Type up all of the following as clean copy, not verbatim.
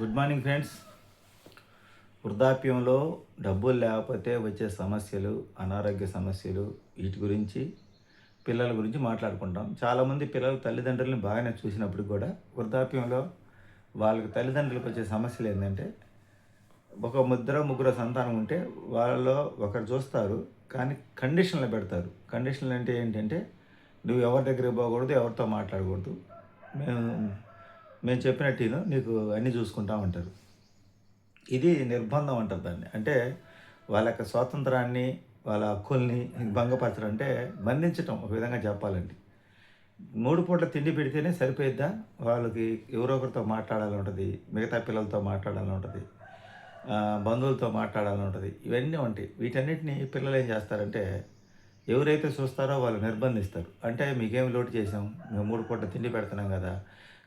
Good morning friends. వృద్ధాప్యంలో డబ్బులు లేకపోతే వచ్చే సమస్యలు, అనారోగ్య సమస్యలు, వీటి గురించి పిల్లల గురించి మాట్లాడుకుంటాం. చాలామంది పిల్లలు తల్లిదండ్రులను బాగానే చూసినప్పుడు కూడా వృద్ధాప్యంలో వాళ్ళకి తల్లిదండ్రులకు వచ్చే సమస్యలు ఏంటంటే, ఒక ముగ్గురు సంతానం ఉంటే వాళ్ళలో ఒకరు చూస్తారు, కానీ కండిషన్లు పెడతారు. కండిషన్లు అంటే ఏంటంటే, నువ్వు ఎవరి దగ్గరికి పోకూడదు, ఎవరితో మాట్లాడకూడదు, మేము మేము చెప్పినట్టు నీకు అన్నీ చూసుకుంటా ఉంటారు. ఇది నిర్బంధం అంటారు దాన్ని. అంటే వాళ్ళ యొక్క స్వాతంత్రాన్ని, వాళ్ళ హక్కుల్ని భంగపరచడం అంటే బంధించటం ఒక విధంగా చెప్పాలండి. 3 పూట్ల తిండి పెడితేనే సరిపోయిద్దా? వాళ్ళకి ఎవరో ఒకరితో మాట్లాడాలని ఉంటది. మిగతా పిల్లలతో మాట్లాడాలని ఉంటది. బంధువులతో మాట్లాడాలని ఉంటది. ఇవన్నీ ఉంటాయి. వీటన్నిటిని పిల్లలు ఏం చేస్తారంటే, ఎవరైతే చూస్తారో వాళ్ళు నిర్బంధిస్తారు. అంటే మీకేమి లోటు చేసాం? మేము 3 పూట్ల తిండి పెడుతున్నాం కదా!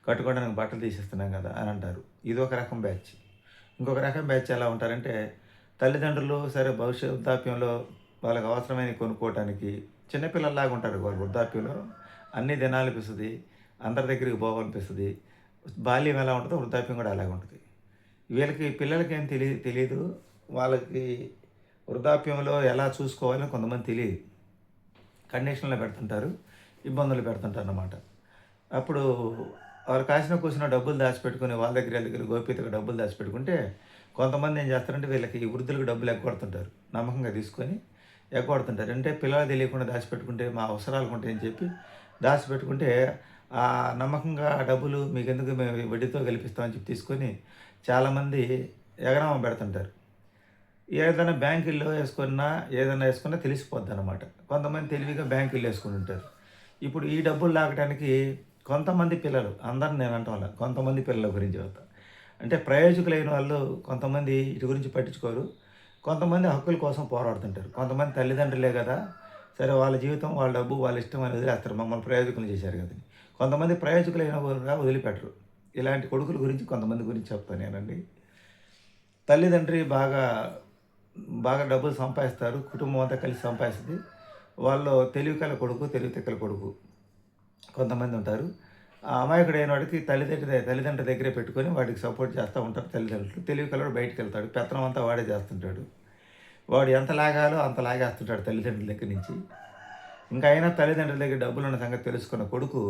కట్టుకోవడానికి బట్టలు తీసిస్తున్నాం కదా! అని అంటారు. ఇది ఒక రకం బ్యాచ్. ఇంకొక రకం బ్యాచ్ ఎలా ఉంటారంటే, తల్లిదండ్రులు సరే వృద్ధాప్యంలో వాళ్ళకి అవసరమైనవి కొనుక్కోవటానికి చిన్నపిల్లల్లాగా ఉంటారు. వాళ్ళు వృద్ధాప్యంలో అన్నీ తినాలనిపిస్తుంది, అందరి దగ్గరికి పోవాలనిపిస్తుంది. బాల్యం ఎలా ఉంటుందో వృద్ధాప్యం కూడా అలాగే ఉంటుంది. వీళ్ళకి పిల్లలకి ఏం తెలీదు. వాళ్ళకి వృద్ధాప్యంలో ఎలా చూసుకోవాలో కొంతమంది తెలియదు. కండిషన్లో పెడుతుంటారు, ఇబ్బందులు పెడుతుంటారు అన్నమాట. అప్పుడు వాళ్ళు కాసిన కూసిన డబ్బులు దాచిపెట్టుకుని వాళ్ళ దగ్గర గోప్యతగా డబ్బులు దాచిపెట్టుకుంటే, కొంతమంది ఏం చేస్తారంటే వీళ్ళకి ఈ వృద్ధులకు డబ్బులు ఎగ్గొడుతుంటారు. నమ్మకంగా తీసుకొని ఎగ్గొడుతుంటారు. అంటే పిల్లలు తెలియకుండా దాచిపెట్టుకుంటే మా అవసరాలకు ఉంటాయని చెప్పి దాచిపెట్టుకుంటే, ఆ నమ్మకంగా ఆ డబ్బులు మీకెందుకు మేము వడ్డీతో గెలిపిస్తామని చెప్పి తీసుకొని చాలామంది ఎగనామం పెడుతుంటారు. ఏదైనా బ్యాంకుల్లో ఏదైనా వేసుకున్నా తెలిసిపోద్ది అనమాట. కొంతమంది తెలివిగా బ్యాంకుల్లో వేసుకుని ఉంటారు. ఇప్పుడు ఈ డబ్బులు లాగడానికి కొంతమంది పిల్లలు, అందరిని నేను అంటంలా, కొంతమంది పిల్లల గురించి చెబుతా. అంటే ప్రయోజకులైన వాళ్ళు కొంతమంది ఇటు గురించి పట్టించుకోరు. కొంతమంది హక్కుల కోసం పోరాడుతుంటారు. కొంతమంది తల్లిదండ్రులే కదా, సరే వాళ్ళ జీవితం, వాళ్ళ డబ్బు, వాళ్ళ ఇష్టం అని వదిలేస్తారు. మమ్మల్ని ప్రయోజకులు చేశారు కదా. కొంతమంది ప్రయోజకులైన వారుగా వదిలిపెట్టరు. ఇలాంటి కొడుకుల గురించి కొంతమంది గురించి చెప్తాను నేనండి. తల్లిదండ్రి బాగా బాగా డబ్బులు సంపాదిస్తారు. కుటుంబం అంతా కలిసి సంపాదిస్తుంది. వాళ్ళు తెలివికల కొడుకు, తెలివితెక్కల కొడుకు కొంతమంది ఉంటారు. ఆ అమాయకుడైన వాడికి తల్లిదండ్రుల దగ్గరే పెట్టుకొని వాడికి సపోర్ట్ చేస్తూ ఉంటారు తల్లిదండ్రులు. తెలివికలవాడు బయటికి వెళ్తాడు. పెత్తనం అంతా వాడే చేస్తుంటాడు. వాడు ఎంత లాగాలో అంత లాగేస్తుంటాడు తల్లిదండ్రుల దగ్గర నుంచి. ఇంకా అయినా తల్లిదండ్రుల దగ్గర డబ్బులు ఉన్న సంగతి తెలుసుకున్న కొడుకు,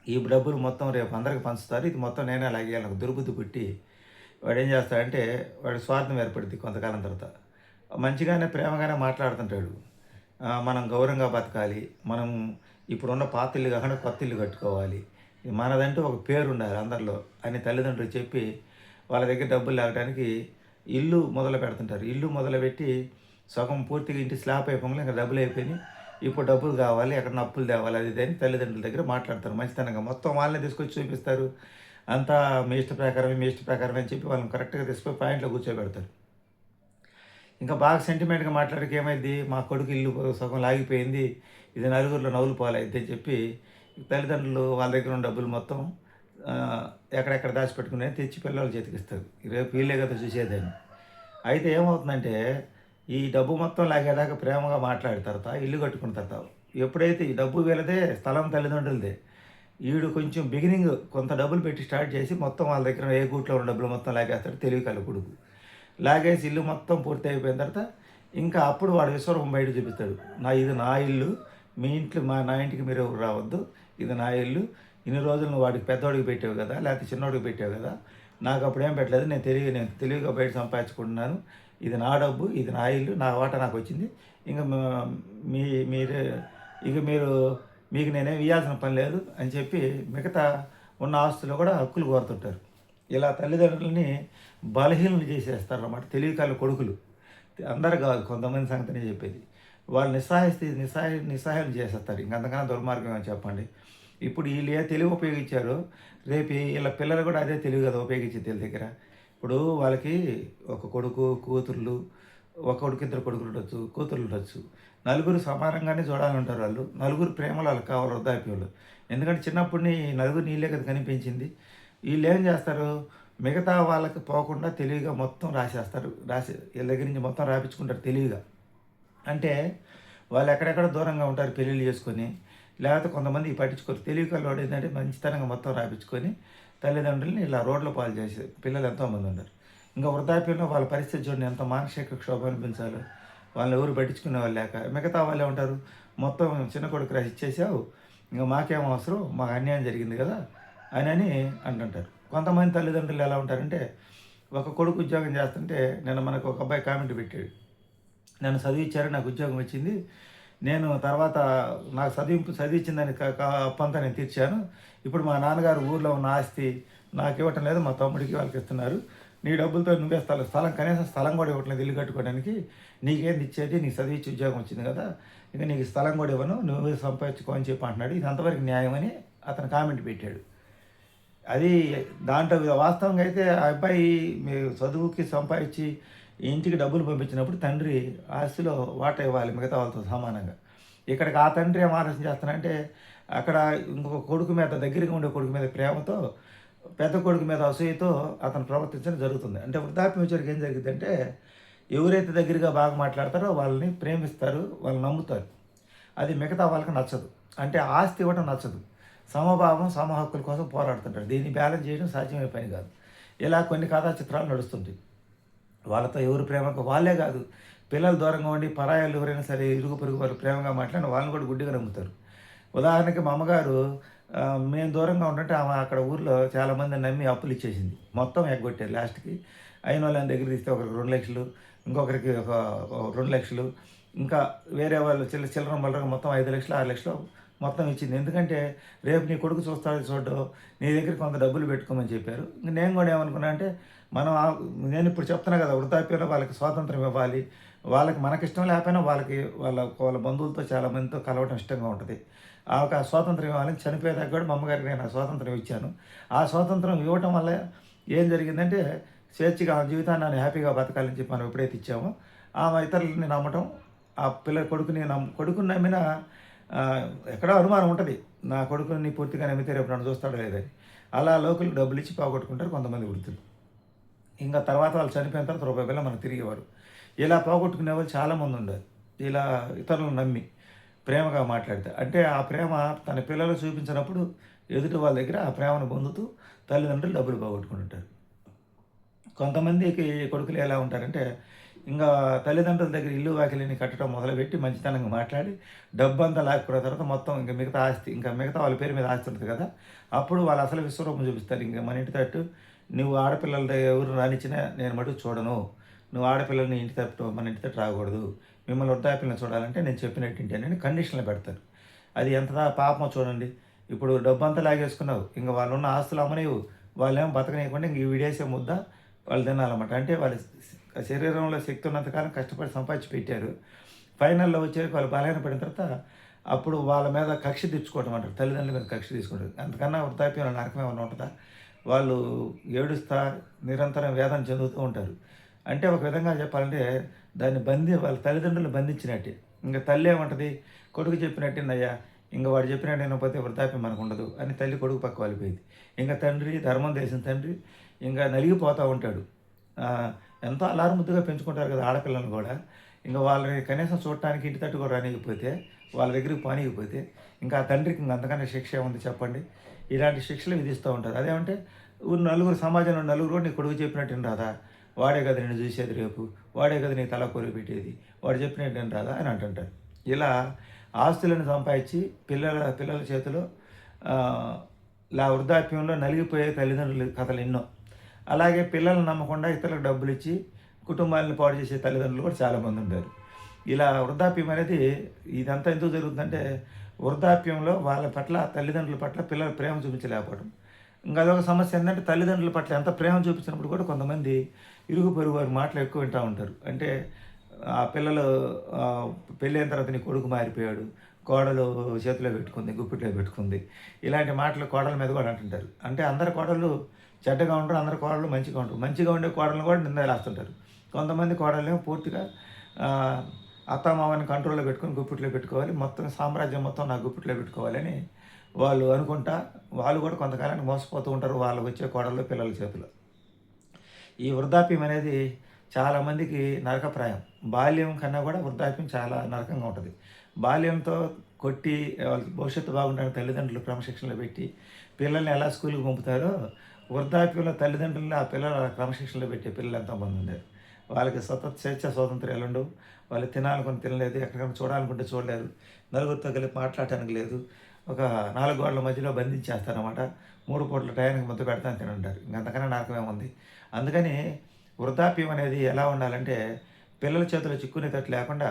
ఈ డబ్బులు మొత్తం రేపు అందరికి పంచుతారు, ఇది మొత్తం నేనే లాగేయాలి నాకు దుర్బుద్ధి పుట్టి వాడు ఏం చేస్తాడంటే, వాడి స్వార్థం ఏర్పడుద్ది కొంతకాలం తర్వాత. మంచిగానే ప్రేమగానే మాట్లాడుతుంటాడు. మనం గౌరవంగా బతకాలి, మనం ఇప్పుడున్న పాత ఇల్లు కాకుండా కొత్త ఇల్లు కట్టుకోవాలి, మనదంటూ ఒక పేరు ఉండాలి అందరిలో అని తల్లిదండ్రులు చెప్పి వాళ్ళ దగ్గర డబ్బులు లాగడానికి ఇల్లు మొదలు పెడుతుంటారు. ఇల్లు మొదలుపెట్టి సగం పూర్తిగా ఇంటి స్లాబ్ అయిపోయి ఇంకా డబ్బులు అయిపోయినాయి, ఇప్పుడు డబ్బులు కావాలి, ఎక్కడ అప్పులు తేవాలి, అది అని తల్లిదండ్రుల దగ్గర మాట్లాడతారు మంచితనంగా. మొత్తం వాళ్ళని తీసుకొచ్చి చూపిస్తారు. అంతా మీ ఇష్ట ప్రకారమే అని చెప్పి వాళ్ళని కరెక్ట్గా తీసుకొని పాయింట్లో కూర్చోబెడతారు. ఇంకా బాగా సెంటిమెంట్గా మాట్లాడికి ఏమైంది, మా కొడుకు ఇల్లు సగం లాగిపోయింది, ఇది నలుగురిలో నవ్వులు పాలైద్ది అని చెప్పి తల్లిదండ్రులు వాళ్ళ దగ్గర ఉన్న డబ్బులు మొత్తం ఎక్కడెక్కడ దాచిపెట్టుకునే తెచ్చి పిల్లల చేతికిస్తారు. రేపు వీళ్ళే కదా చూసేదాన్ని. అయితే ఏమవుతుందంటే, ఈ డబ్బు మొత్తం లాగేదాకా ప్రేమగా మాట్లాడిన తర్వాత ఇల్లు కట్టుకున్న తర్వాత ఎప్పుడైతే ఈ డబ్బు వీళ్ళదే, స్థలం తల్లిదండ్రులదే, ఈడు కొంచెం బిగినింగ్ కొంత డబ్బులు పెట్టి స్టార్ట్ చేసి మొత్తం వాళ్ళ దగ్గర ఏ గూట్లో ఉన్న డబ్బులు మొత్తం లాగేస్తాడు తెలివికల కొడుకు. లాగేసి ఇల్లు మొత్తం పూర్తి అయిపోయిన తర్వాత ఇంకా అప్పుడు వాడు విశ్వరూపం బయట చూపిస్తాడు. ఇది నా ఇల్లు, మీ ఇంట్లో నా ఇంటికి మీరు ఎవరు రావద్దు, ఇది నా ఇల్లు, ఇన్ని రోజులు నువ్వు వాడికి పెద్దవాడికి పెట్టావు కదా, లేకపోతే చిన్నవాడికి పెట్టావు కదా, నాకు అప్పుడు ఏం పెట్టలేదు, నేను తెలివిగా బయట సంపాదించుకుంటున్నాను, ఇది నా డబ్బు, ఇది నా ఇల్లు, నా వాటా నాకు వచ్చింది, ఇంకా మీ మీరే ఇక మీకు నేనేం ఇవ్వాల్సిన పని లేదు అని చెప్పి మిగతా ఉన్న ఆస్తులు కూడా హక్కులు కోరుతుంటారు. ఇలా తల్లిదండ్రులని బలహీనలు చేసేస్తారన్నమాట తెలివికల కొడుకులు. అందరు కాదు, కొంతమంది సంగతినే చెప్పేది. వాళ్ళు నిస్సహాయం చేసేస్తారు. ఇంకంతకన్నా దుర్మార్గం అని చెప్పండి. ఇప్పుడు వీళ్ళు ఏ తెలివి ఉపయోగించారో రేపు వీళ్ళ పిల్లలు కూడా అదే తెలివి కదా ఉపయోగించేది వీళ్ళ దగ్గర. ఇప్పుడు వాళ్ళకి ఒక కొడుకు, కూతుర్లు, ఒక కొడుకు, ఇద్దరు కొడుకులు ఉండొచ్చు, కూతుర్లు ఉండొచ్చు. నలుగురు సమానంగానే చూడాలని ఉంటారు వాళ్ళు. నలుగురు ప్రేమలు వాళ్ళకి కావాలి వృద్ధాప్యంలో. ఎందుకంటే చిన్నప్పుడు నలుగురు నీళ్ళే కదా కనిపించింది. వీళ్ళు ఏం చేస్తారు, మిగతా వాళ్ళకి పోకుండా తెలివిగా మొత్తం రాసేస్తారు. వీళ్ళ దగ్గర నుంచి మొత్తం రాపించుకుంటారు తెలివిగా. అంటే వాళ్ళు ఎక్కడెక్కడ దూరంగా ఉంటారు పెళ్ళిళ్ళు చేసుకొని, లేకపోతే కొంతమంది పట్టించుకోరు. తెలివి కల్లోడు ఏంటంటే మంచితనంగా మొత్తం రాపించుకొని తల్లిదండ్రులని ఇలా రోడ్ల పాలు చేసే పిల్లలు ఎంతోమంది ఉన్నారు. ఇంకా వృద్ధాప్యంలో వాళ్ళ పరిస్థితి చూడండి ఎంత మానసిక క్షోభ అనిపించాలో. వాళ్ళని ఎవరు పట్టించుకునే వాళ్ళు లేక మిగతా వాళ్ళు ఏమంటారు, మొత్తం చిన్న కొడుకు ఇచ్చేసావు, ఇంకా మాకేం అవసరం, మాకు అన్యాయం జరిగింది కదా అని అంటుంటారు. కొంతమంది తల్లిదండ్రులు ఎలా ఉంటారంటే, ఒక కొడుకు ఉద్యోగం చేస్తుంటే నిన్న మనకు ఒక అబ్బాయి కామెంట్ పెట్టాడు, నన్ను చదివించారు, నాకు ఉద్యోగం వచ్చింది, నేను తర్వాత నాకు చదివించిందని అప్పంతా నేను తీర్చాను, ఇప్పుడు మా నాన్నగారు ఊర్లో ఉన్న ఆస్తి నాకు ఇవ్వటం లేదు, మా తమ్ముడికి వాళ్ళకి ఇస్తున్నారు, నీ డబ్బులతో నువ్వే స్థలం కనీసం స్థలం కూడా ఇవ్వట్లేదు ఇల్లు కట్టుకోవడానికి, నీకేంది ఇచ్చేది, నీకు చదివించి ఉద్యోగం వచ్చింది కదా, ఇంకా నీకు స్థలం కూడా ఇవ్వను, నువ్వే సంపాదించుకో అని చెప్పి అంటున్నాడు. ఇది అంతవరకు న్యాయం అని అతను కామెంట్ పెట్టాడు. అది దాంట్లో వాస్తవంగా అయితే ఆ అబ్బాయి మీరు చదువుకి సంపాదించి ఇంటికి డబ్బులు పంపించినప్పుడు తండ్రి ఆస్తిలో వాటా ఇవ్వాలి మిగతా వాళ్ళతో సమానంగా. ఇక్కడికి ఆ తండ్రి ఏం ఆలోచన చేస్తానంటే, అక్కడ ఇంకొక కొడుకు మీద, దగ్గరగా ఉండే కొడుకు మీద ప్రేమతో, పెద్ద కొడుకు మీద అసూయతో అతను ప్రవర్తించడం జరుగుతుంది. అంటే వృద్ధాప్యం వచ్చేసరికి ఏం జరిగిందంటే, ఎవరైతే దగ్గరగా బాగా మాట్లాడతారో వాళ్ళని ప్రేమిస్తారు, వాళ్ళు నమ్ముతారు. అది మిగతా వాళ్ళకి నచ్చదు. అంటే ఆస్తి ఇవ్వడం నచ్చదు. సమభావం సమహక్కుల కోసం పోరాడుతుంటారు. దీన్ని బ్యాలెన్స్ చేయడం సాధ్యమైన పని కాదు. ఇలా కొన్ని కథా చిత్రాలు నడుస్తుంటాయి. వాళ్ళతో ఎవరు ప్రేమకు వాళ్ళే కాదు, పిల్లలు దూరంగా ఉండి పరాయాలు ఎవరైనా సరే ఇరుగు పొరుగు వాళ్ళు ప్రేమగా మాట్లాడిన వాళ్ళని కూడా గుడ్డిగా నమ్ముతారు. ఉదాహరణకి మా అమ్మగారు మేము దూరంగా ఉంటుంటే ఆమె అక్కడ ఊర్లో చాలామంది నమ్మి అప్పులు ఇచ్చేసింది, మొత్తం ఎగ్గొట్టారు. లాస్ట్కి అయిన వాళ్ళని దగ్గర తీస్తే ఒకరికి 2 లక్షలు, ఇంకొకరికి ఒక 2 లక్షలు, ఇంకా వేరే వాళ్ళు చిల్లర మల్లరగా మొత్తం 5 లక్షలు 6 లక్షలు మొత్తం ఇచ్చింది. ఎందుకంటే రేపు నీ కొడుకు చూస్తాడు చూడడం, నీ దగ్గర కొంత డబ్బులు పెట్టుకోమని చెప్పారు. నేను కూడా ఏమనుకున్నా అంటే, నేను ఇప్పుడు చెప్తున్నా కదా, వృద్ధాప్యంలో వాళ్ళకి స్వాతంత్రం ఇవ్వాలి, వాళ్ళకి మనకిష్టం లేకపోయినా వాళ్ళకి వాళ్ళ బంధువులతో చాలామందితో కలవడం ఇష్టంగా ఉంటుంది. ఆ ఒక స్వాతంత్రం ఇవ్వాలని చనిపోయేదాకా కూడా మా అమ్మగారికి నేను ఆ స్వాతంత్రం ఇచ్చాను. ఆ స్వాతంత్రం ఇవ్వటం వల్ల ఏం జరిగిందంటే, స్వేచ్ఛగా ఆ జీవితాన్ని నేను హ్యాపీగా బతకాలని చెప్పి మనం ఎప్పుడైతే ఇచ్చామో, ఆమె ఇతరులని నమ్మటం, ఆ కొడుకుని నమ్మిన ఎక్కడో అనుమానం ఉంటుంది, నా కొడుకుని పూర్తిగా నమ్మితే రేపు నన్ను చూస్తాడో లేదని. అలా లోకల్కి డబ్బులు ఇచ్చి పోగొట్టుకుంటారు కొంతమంది వృద్ధులు. ఇంకా తర్వాత వాళ్ళు చనిపోయిన తర్వాత రూపాయి బిళ్ళ మనకు తిరిగేవారు. ఇలా పోగొట్టుకునే వాళ్ళు చాలామంది ఉన్నారు. ఇలా ఇతరులను నమ్మి ప్రేమగా మాట్లాడితే, అంటే ఆ ప్రేమ తన పిల్లలు చూపించినప్పుడు ఎదుటి వాళ్ళ దగ్గర ఆ ప్రేమను పొందుతూ తల్లిదండ్రులు డబ్బులు పోగొట్టుకుంటుంటారు. కొంతమందికి కొడుకులు ఎలా ఉంటారంటే, ఇంకా తల్లిదండ్రుల దగ్గర ఇల్లు వాకిలిని కట్టడం మొదలుపెట్టి మంచితనంగా మాట్లాడి డబ్బంతా లాక్కున్న తర్వాత మొత్తం ఇంకా మిగతా ఆస్తి, ఇంకా మిగతా వాళ్ళ పేరు మీద ఆస్తి ఉంటుంది కదా, అప్పుడు వాళ్ళు అసలు విశ్వరూపం చూపిస్తారు. ఇంకా మన ఇంటి తట్టు నువ్వు ఆడపిల్లల ఎవరు రానిచ్చినా నేను మటుకు చూడను, నువ్వు ఆడపిల్లల్ని ఇంటి తట్టు మన ఇంటి తట్టు రాకూడదు, మిమ్మల్ని వృద్ధాపిల్లని చూడాలంటే నేను చెప్పినట్టు ఇంటేనని కండిషన్లు పెడతారు. అది ఎంత పాపమో చూడండి. ఇప్పుడు డబ్బంతా లాగేసుకున్నావు, ఇంకా వాళ్ళు ఉన్న ఆస్తులు అమ్మనేవు, వాళ్ళేమో బతకనేయకుండా ఇంక వీడేసే ముద్ద వాళ్ళు తినాలన్నమాట. అంటే వాళ్ళ శరీరంలో శక్తి ఉన్నంతకాలం కష్టపడి సంపాదించి పెట్టారు. ఫైనల్లో వచ్చేసి వాళ్ళు బలహీన పడిన తర్వాత అప్పుడు వాళ్ళ మీద కక్ష తెచ్చుకోవడం అంటారు, తల్లిదండ్రుల మీద కక్ష తీసుకుంటారు. అంతకన్నా వృద్ధాప్యంలో నరకం ఏమైనా ఉంటుందా? వాళ్ళు ఏడుస్తా నిరంతరం వేదన చెందుతూ ఉంటారు. అంటే ఒక విధంగా చెప్పాలంటే దాన్ని వాళ్ళ తల్లిదండ్రులు బంధించినట్టే. ఇంకా తల్లి ఏమంటుంది, కొడుకు చెప్పినట్టేనయ్యా, ఇంకా వాడు చెప్పినట్టు వినకపోతే వృద్ధాప్యం మనకు ఉండదు అని తల్లి కొడుకు పక్క వెళ్ళిపోయింది. ఇంకా తండ్రి ధర్మం చేసిన తండ్రి ఇంకా నలిగిపోతూ ఉంటాడు. ఎంతో అలారముద్దుగా పెంచుకుంటారు కదా ఆడపిల్లలను కూడా, ఇంకా వాళ్ళని కనీసం చూడటానికి ఇంటి తట్టు కూడా రానికపోతే, వాళ్ళ దగ్గరికి పోనీకపోతే ఇంకా ఆ తండ్రికి ఇంక అంతకన్నా శిక్ష ఏముంది చెప్పండి. ఇలాంటి శిక్షలు విధిస్తూ ఉంటారు. అదేమంటే నలుగురు సమాజంలో నలుగురు కూడా నీ కొడుకు చెప్పినట్టు రాదా, వాడే కదా నేను చూసేది రేపు, వాడే కదా నీ తల కొరి పెట్టేది, వాడు చెప్పినట్టు రాదా అని అంటుంటారు. ఇలా ఆస్తులను సంపాదించి పిల్లల చేతిలో ఇలా వృద్ధాప్యంలో నలిగిపోయే తల్లిదండ్రుల కథలు ఎన్నో. అలాగే పిల్లల్ని నమ్మకుండా ఇతరులకు డబ్బులు ఇచ్చి కుటుంబాలను పాడు చేసే తల్లిదండ్రులు కూడా చాలామంది ఉంటారు. ఇలా వృద్ధాప్యం అనేది ఇదంతా ఎందుకు జరుగుతుందంటే, వృద్ధాప్యంలో వాళ్ళ పట్ల తల్లిదండ్రుల పట్ల పిల్లలు ప్రేమ చూపించలేకపోవడం. ఇంకా అదొక సమస్య ఏంటంటే, తల్లిదండ్రుల పట్ల ఎంత ప్రేమ చూపించినప్పుడు కూడా కొంతమంది ఇరుగు పొరుగు వారి మాటలు ఎక్కువ వింటూ ఉంటారు. అంటే ఆ పిల్లలు పెళ్ళైన తర్వాత నీ కొడుకు మారిపోయాడు, కోడలు చేతిలో పెట్టుకుంది, గుప్పిట్లో పెట్టుకుంది, ఇలాంటి మాటలు కోడల మీద కూడా అంటుంటారు. అంటే అందరి కోడళ్ళు చెడ్డగా ఉంటారు, అందరి కోడళ్ళు మంచిగా ఉంటారు. మంచిగా ఉండే కోడలను కూడా నిందలేస్తుంటారు. కొంతమంది కోడళ్ళేమో పూర్తిగా అత్తామామని కంట్రోల్లో పెట్టుకొని గుప్పిట్లో పెట్టుకోవాలి, మొత్తం సామ్రాజ్యం మొత్తం నా గుప్పిట్లో పెట్టుకోవాలని వాళ్ళు అనుకుంటా వాళ్ళు కూడా కొంతకాలానికి మోసపోతూ ఉంటారు వాళ్ళకు వచ్చే కోడళ్ళు పిల్లల చేతిలో. ఈ వృద్ధాప్యం అనేది చాలామందికి నరకప్రాయం. బాల్యం కన్నా కూడా వృద్ధాప్యం చాలా నరకంగా ఉంటుంది. బాల్యంతో కొట్టి వాళ్ళకి భవిష్యత్తు బాగుండడానికి తల్లిదండ్రులు క్రమశిక్షణలో పెట్టి పిల్లల్ని ఎలా స్కూల్కి పంపుతారో, వృద్ధాప్యంలో తల్లిదండ్రులని ఆ పిల్లలు క్రమశిక్షణలో పెట్టే పిల్లలు ఎంతోమంది ఉన్నారు. వాళ్ళకి స్వాతంత్ర్యాలు ఉండవు. వాళ్ళు తినాలనుకుని తినలేదు, ఎక్కడికైనా చూడాలనుకుంటే చూడలేరు, నలుగురితో కలిపి మాట్లాడటానికి లేదు. ఒక 4 గోడల మధ్యలో బంధించేస్తారనమాట. 3 పూటల టయానికి ముద్ద పెడతాను తినంటారు. ఇంకంతకన్నా నరకమేముంది. అందుకని వృద్ధాప్యం అనేది ఎలా ఉండాలంటే పిల్లల చేతిలో చిక్కుకునేటట్టు లేకుండా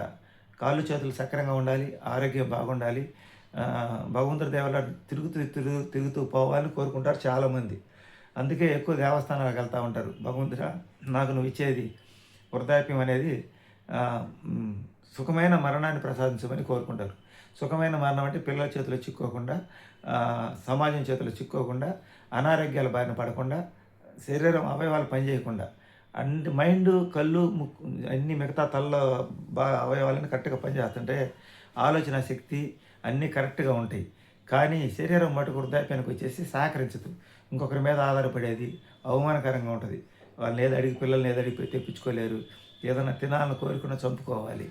కాళ్ళు చేతులు సక్రంగా ఉండాలి, ఆరోగ్యం బాగుండాలి. భగవంతుడి దయ వల్ల తిరుగుతూ పోవాలని కోరుకుంటారు చాలామంది. అందుకే ఎక్కువ దేవస్థానాలకు వెళ్తూ ఉంటారు. భగవంతుడా, నాకు నువ్వు ఇచ్చేది వృద్ధాప్యం అనేది సుఖమైన మరణాన్ని ప్రసాదించమని కోరుకుంటారు. సుఖమైన మరణం అంటే పిల్లల చేతిలో చిక్కుకోకుండా, సమాజం చేతిలో చిక్కుకోకుండా, అనారోగ్యాల బారిన పడకుండా, శరీరం అవయవాలు పనిచేయకుండా, అంటే మైండ్, కళ్ళు, ముక్కు అన్నీ మిగతా తలలో అవయవాలన్నీ కరెక్ట్గా పనిచేస్తుంటే ఆలోచన శక్తి అన్నీ కరెక్ట్గా ఉంటాయి. కానీ శరీరం మటుకు వృద్ధాప్యానికి వచ్చేసి సహకరించదు. ఇంకొకరి మీద ఆధారపడేది అవమానకరంగా ఉంటుంది. వాళ్ళని పిల్లల్ని ఏదడిగి తెప్పించుకోలేరు. ఏదైనా తినాలని కోరుకున్న చంపుకోవాలి.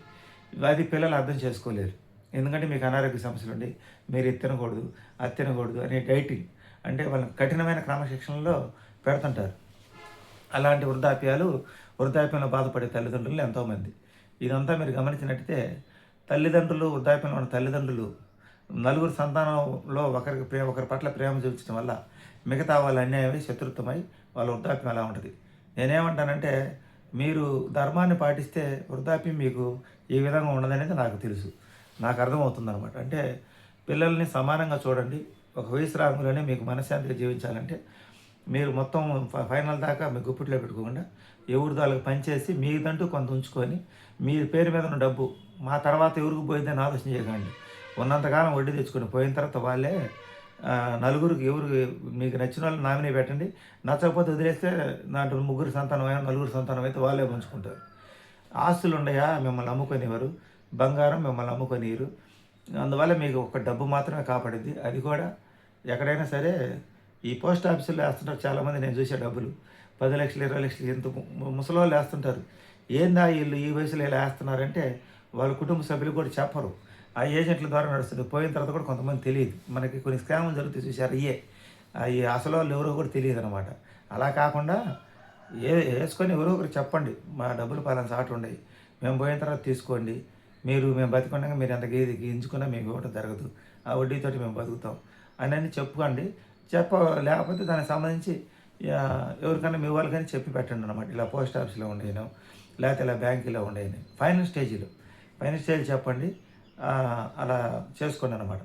అది పిల్లలు అర్థం చేసుకోలేరు. ఎందుకంటే మీకు అనారోగ్య సమస్యలు ఉండి మీరు ఇది తినకూడదు, అది తినకూడదు అనే డైటింగ్ అంటే వాళ్ళని కఠినమైన క్రమశిక్షణలో పెడుతుంటారు. అలాంటి వృద్ధాప్యంలో బాధపడే తల్లిదండ్రులు ఎంతోమంది. ఇదంతా మీరు గమనించినట్టయితే వృద్ధాప్యంలో ఉన్న తల్లిదండ్రులు నలుగురు సంతానంలో ఒకరి పట్ల ప్రేమ చూపించడం వల్ల మిగతా వాళ్ళు అన్యాయమై శత్రుత్వమై వాళ్ళ వృద్ధాప్యం ఎలా ఉంటుంది. నేనేమంటానంటే మీరు ధర్మాన్ని పాటిస్తే వృద్ధాప్యం మీకు ఈ విధంగా ఉండదనేది నాకు తెలుసు, నాకు అర్థమవుతుందనమాట. అంటే పిల్లల్ని సమానంగా చూడండి. ఒక వయసు రాగానే మీకు మనశ్శాంతిగా జీవించాలంటే మీరు మొత్తం ఫైనల్ దాకా మీ గుప్పిట్లో పెట్టుకోకుండా ఎవరిదో వాళ్ళకి పనిచేసి మీదంటూ కొంత ఉంచుకొని మీ పేరు మీద ఉన్న డబ్బు మా తర్వాత ఎవరికి పోయిందని ఆలోచన చేయకండి. ఉన్నంతకాలం వడ్డీ తెచ్చుకొని పోయిన తర్వాత వాళ్ళే నలుగురికి మీకు నచ్చిన వాళ్ళు నామినీ పెట్టండి. నచ్చకపోతే వదిలేస్తే దాంట్లో నలుగురు సంతానం అయితే వాళ్ళే పంచుకుంటారు. ఆస్తులు ఉండయా మిమ్మల్ని అమ్ముకొనివారు, బంగారం మిమ్మల్ని అమ్ముకొనిరు. అందువల్ల మీకు ఒక డబ్బు మాత్రమే కాపాడింది. అది కూడా ఎక్కడైనా సరే ఈ పోస్ట్ ఆఫీసులో వేస్తుంటారు చాలామంది. నేను చూసే డబ్బులు 10 లక్షలు 20 లక్షలు ఎంత ముసలోళ్ళు వేస్తుంటారు. ఏందా వీళ్ళు ఈ వయసులో ఇలా వేస్తున్నారంటే వాళ్ళ కుటుంబ సభ్యులు కూడా చెప్పరు. ఆ ఏజెంట్ల ద్వారా నడుస్తుంది. పోయిన తర్వాత కూడా కొంతమంది తెలియదు. మనకి కొన్ని స్కాములు జరుగుతాయి చూసారు. ఈ అసలు వాళ్ళు ఎవరో కూడా తెలియదు అనమాట. అలా కాకుండా వేసుకొని ఎవరో ఒకరు చెప్పండి, మా డబ్బులు పలానా సాటు ఉండయి, మేము పోయిన తర్వాత తీసుకోండి, మేము బతికొండగా మీరు ఎంత గీయించుకున్నా మేము ఇవ్వడం జరగదు, ఆ వడ్డీతోటి మేము బతుకుతాం అని చెప్పుకోండి. లేకపోతే దానికి సంబంధించి ఎవరికైనా మీ వాళ్ళకని చెప్పి పెట్టండి అనమాట. ఇలా పోస్ట్ ఆఫీస్లో ఉండేను, లేకపోతే ఇలా బ్యాంకులో ఉండేను, ఫైనల్ స్టేజ్ చెప్పండి. అలా చేసుకోండి అనమాట.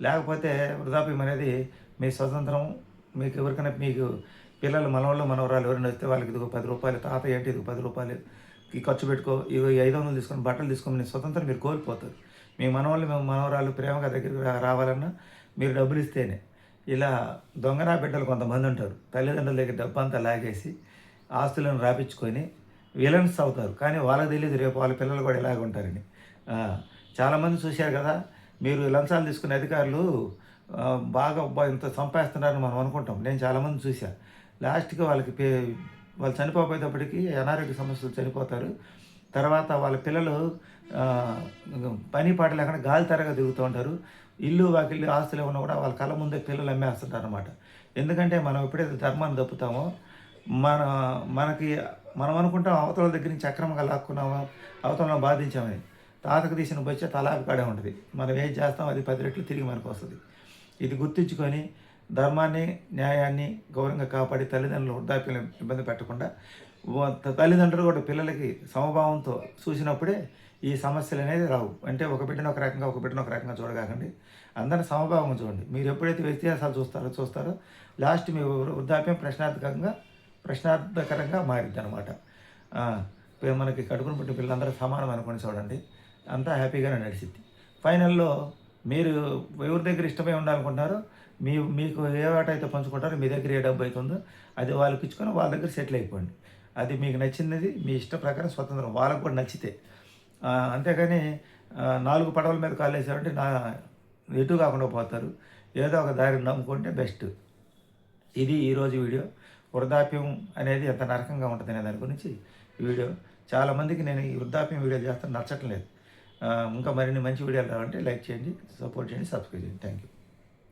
లేకపోతే వృద్ధాప్యం అనేది మీ స్వతంత్రం. మీకు ఎవరికైనా మీకు పిల్లలు మనవరాలు ఎవరైనా వస్తే వాళ్ళకి ఇదిగో 10 రూపాయలు, తాత ఏంటి ఇదిగో 10 రూపాయలు ఈ ఖర్చు పెట్టుకో, ఇవి 500 తీసుకొని బట్టలు తీసుకొని మీ స్వతంత్రం మీరు కోల్పోతారు. మీ మనవరాలు ప్రేమగా దగ్గరికి రావాలన్నా మీరు డబ్బులు ఇస్తేనే. ఇలా దొంగనా బిడ్డలు కొంతమంది ఉంటారు. తల్లిదండ్రుల దగ్గర డబ్బు అంతా లాగేసి ఆస్తులను రాపించుకొని విలన్స్ అవుతారు. కానీ వాళ్ళకి తెలియదు రేపు వాళ్ళ పిల్లలు కూడా ఇలాగ ఉంటారని. చాలామంది చూశారు కదా, మీరు లంచాలు తీసుకునే అధికారులు బాగా ఇంత సంపాదిస్తున్నారని మనం అనుకుంటాం. నేను చాలామంది చూశాను. లాస్ట్కి వాళ్ళు చనిపోయేటప్పటికి అనారోగ్య సమస్యలు చనిపోతారు. తర్వాత వాళ్ళ పిల్లలు పని పాట లేకుండా గాలి తరగా తిరుగుతూ ఉంటారు. ఇల్లు వాకిల్లు ఆస్తులు ఏమన్నా కూడా వాళ్ళ కళ్ళ ముందే పిల్లలు అమ్మేస్తుంటారు అనమాట. ఎందుకంటే మనం ఎప్పుడైతే ధర్మాన్ని తప్పుతామో మనం అనుకుంటాం అవతల దగ్గర నుంచి అక్రమంగా లాక్కున్నామో, అవతలను బాధించామని. తాతకు తీసిన బొచ్చే తలాపి కాడే ఉంటుంది. మనం ఏం చేస్తాం అది 10 రెట్లు తిరిగి మనకు వస్తుంది. ఇది గుర్తుంచుకొని ధర్మాన్ని, న్యాయాన్ని గౌరవంగా కాపాడి తల్లిదండ్రులు వృద్ధాప్యం ఇబ్బంది పెట్టకుండా తల్లిదండ్రులు కూడా పిల్లలకి సమభావంతో చూసినప్పుడే ఈ సమస్యలు అనేది రావు. అంటే ఒక బిడ్డను ఒక రకంగా చూడగాకండి, అందరిని సమభావంగా చూడండి. మీరు ఎప్పుడైతే వ్యత్యాసాలు చూస్తారో లాస్ట్ మీ వృద్ధాప్యం ప్రశ్నార్థకరంగా మారిద్ది అనమాట. మనకి కడుపును పుట్టిన పిల్లలందరూ సమానం అనుకుని చూడండి, అంతా హ్యాపీగానే నడిచిద్ది. ఫైనల్లో మీరు ఎవరి దగ్గర ఇష్టమై ఉండాలనుకుంటున్నారో మీకు ఏ ఆట అయితే పంచుకుంటారో, మీ దగ్గర ఏ డబ్బు అవుతుందో అది వాళ్ళకి ఇచ్చుకొని వాళ్ళ దగ్గర సెటిల్ అయిపోండి. అది మీకు నచ్చింది మీ ఇష్ట ప్రకారం స్వతంత్రం, వాళ్ళకు కూడా నచ్చితే. అంతేగాని 4 పడవల మీద కాలేసారంటే ఎటు కాకుండా పోతారు. ఏదో ఒక దారిని నమ్ముకుంటే బెస్ట్. ఇది ఈరోజు వీడియో. వృద్ధాప్యం అనేది ఎంత నరకంగా ఉంటుంది అనే దాని గురించి ఈ వీడియో. చాలామందికి నేను ఈ వృద్ధాప్యం వీడియోలు చేస్తాను, నచ్చట్లేదు. ఇంకా మరిన్ని మంచి వీడియోలు రావాలంటే లైక్ చేయండి, సపోర్ట్ చేయండి, సబ్స్క్రైబ్ చేయండి. Thank you.